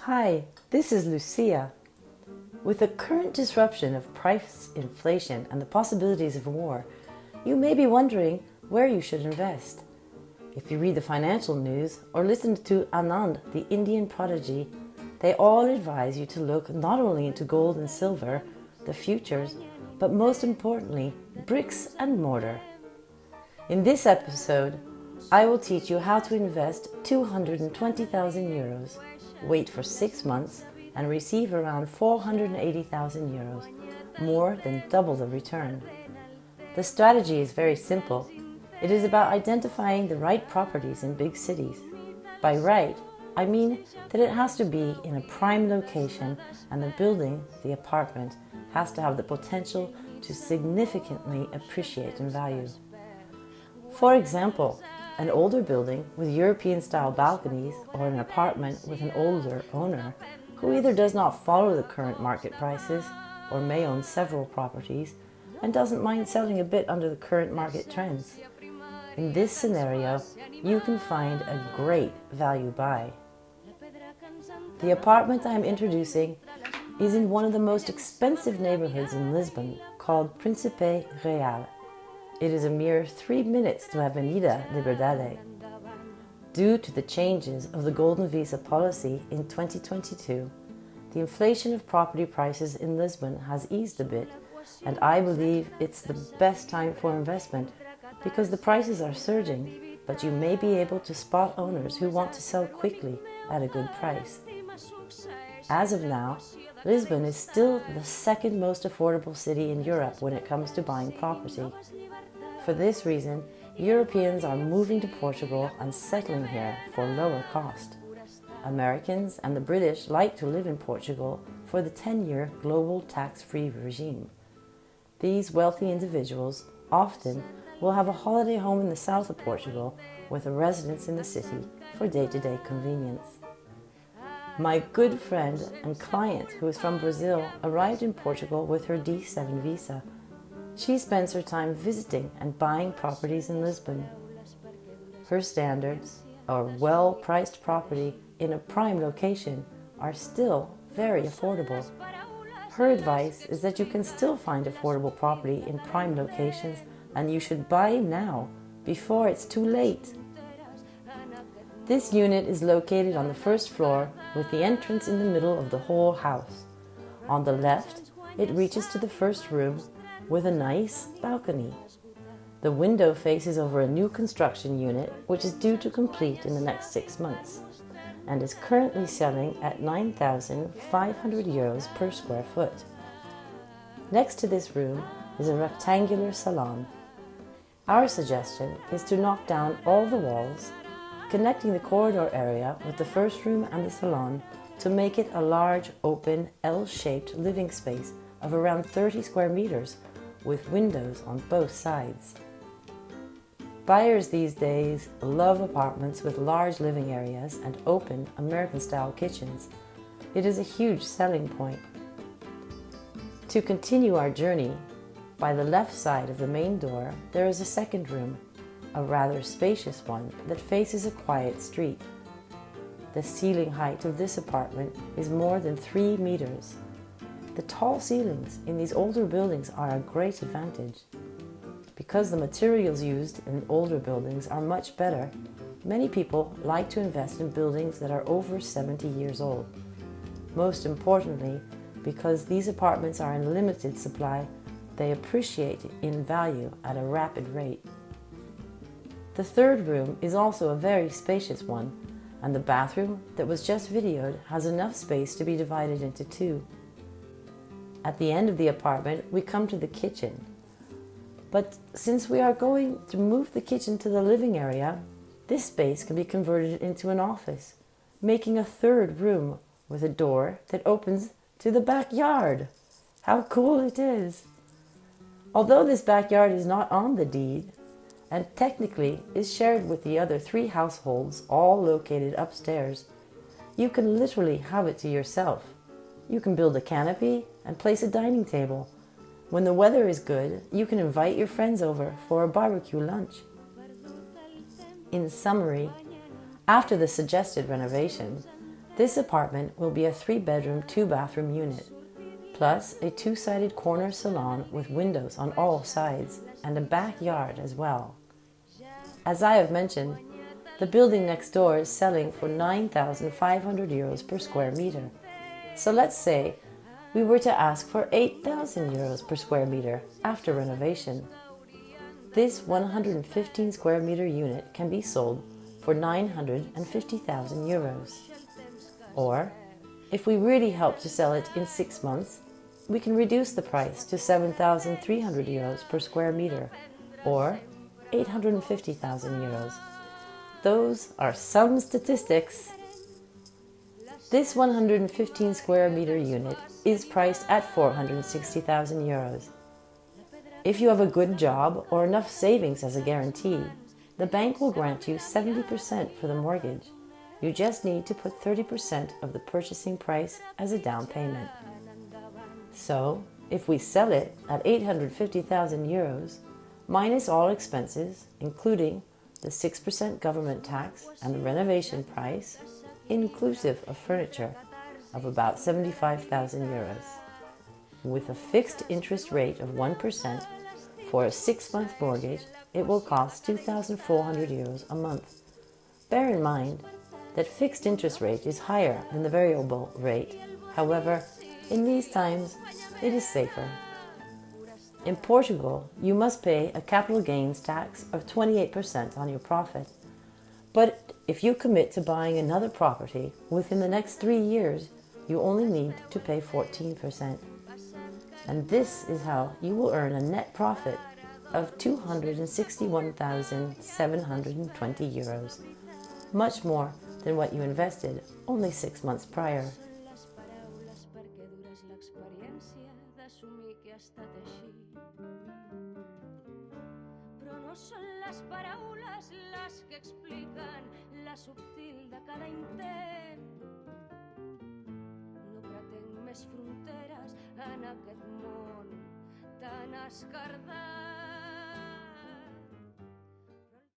Hi, this is Lucia. With the current disruption of price inflation and the possibilities of war, you may be wondering where you should invest. If you read the financial news or listen to Anand, the Indian prodigy, they all advise you to look not only into gold and silver, the futures, but most importantly, bricks and mortar. In this episode, I will teach you how to invest 220,000 euros, wait for 6 months, and receive around 480,000 euros, more than double the return. The strategy is very simple. It is about identifying the right properties in big cities. By right, I mean that it has to be in a prime location and the building, the apartment, has to have the potential to significantly appreciate in value. For example, an older building with European-style balconies or an apartment with an older owner who either does not follow the current market prices or may own several properties and doesn't mind selling a bit under the current market trends. In this scenario, you can find a great value buy. The apartment I am introducing is in one of the most expensive neighborhoods in Lisbon called Príncipe Real. It is a mere 3 minutes to Avenida Liberdade. Due to the changes of the Golden Visa policy in 2022, the inflation of property prices in Lisbon has eased a bit, and I believe it's the best time for investment because the prices are surging, but you may be able to spot owners who want to sell quickly at a good price. As of now, Lisbon is still the second most affordable city in Europe when it comes to buying property. For this reason, Europeans are moving to Portugal and settling here for lower cost. Americans and the British like to live in Portugal for the 10-year global tax-free regime. These wealthy individuals often will have a holiday home in the south of Portugal with a residence in the city for day-to-day convenience. My good friend and client who is from Brazil arrived in Portugal with her D7 visa. She spends her time visiting and buying properties in Lisbon. Her standards, a well-priced property in a prime location, are still very affordable. Her advice is that you can still find affordable property in prime locations and you should buy now before it's too late. This unit is located on the first floor with the entrance in the middle of the whole house. On the left, it reaches to the first room with a nice balcony. The window faces over a new construction unit which is due to complete in the next 6 months and is currently selling at 9,500 euros per square foot. Next to this room is a rectangular salon. Our suggestion is to knock down all the walls, connecting the corridor area with the first room and the salon to make it a large, open, L-shaped living space of around 30 square meters with windows on both sides. Buyers these days love apartments with large living areas and open American-style kitchens. It is a huge selling point. To continue our journey, by the left side of the main door, there is a second room, a rather spacious one that faces a quiet street. The ceiling height of this apartment is more than 3 meters. The tall ceilings in these older buildings are a great advantage. Because the materials used in older buildings are much better, many people like to invest in buildings that are over 70 years old. Most importantly, because these apartments are in limited supply, they appreciate in value at a rapid rate. The third room is also a very spacious one, and the bathroom that was just videoed has enough space to be divided into 2. At the end of the apartment, we come to the kitchen. But since we are going to move the kitchen to the living area, this space can be converted into an office, making a third room with a door that opens to the backyard. How cool it is! Although this backyard is not on the deed, and technically is shared with the other 3 households, all located upstairs, you can literally have it to yourself. You can build a canopy and place a dining table. When the weather is good, you can invite your friends over for a barbecue lunch. In summary, after the suggested renovation, This apartment will be a 3-bedroom, 2-bathroom unit, plus a 2-sided corner salon with windows on all sides and a backyard as well. As I have mentioned, the building next door is selling for 9,500 euros per square meter. So let's say we were to ask for 8,000 euros per square meter after renovation. This 115 square meter unit can be sold for 950,000 euros. Or, if we really help to sell it in 6 months, we can reduce the price to 7,300 euros per square meter, or 850,000 euros. Those are some statistics. This 115 square meter unit is priced at 460,000 euros. If you have a good job or enough savings as a guarantee, the bank will grant you 70% for the mortgage. You just need to put 30% of the purchasing price as a down payment. So, if we sell it at 850,000 euros, minus all expenses, including the 6% government tax and the renovation price, inclusive of furniture, of about 75,000 euros. With a fixed interest rate of 1% for a 6-month mortgage, it will cost 2,400 euros a month. Bear in mind that fixed interest rate is higher than the variable rate. However, in these times, it is safer. In Portugal, you must pay a capital gains tax of 28% on your profit. But if you commit to buying another property within the next 3 years, you only need to pay 14%. And this is how you will earn a net profit of 261,720 euros, much more than what you invested only 6 months prior. Fronteres en aquest món tan esquerdat.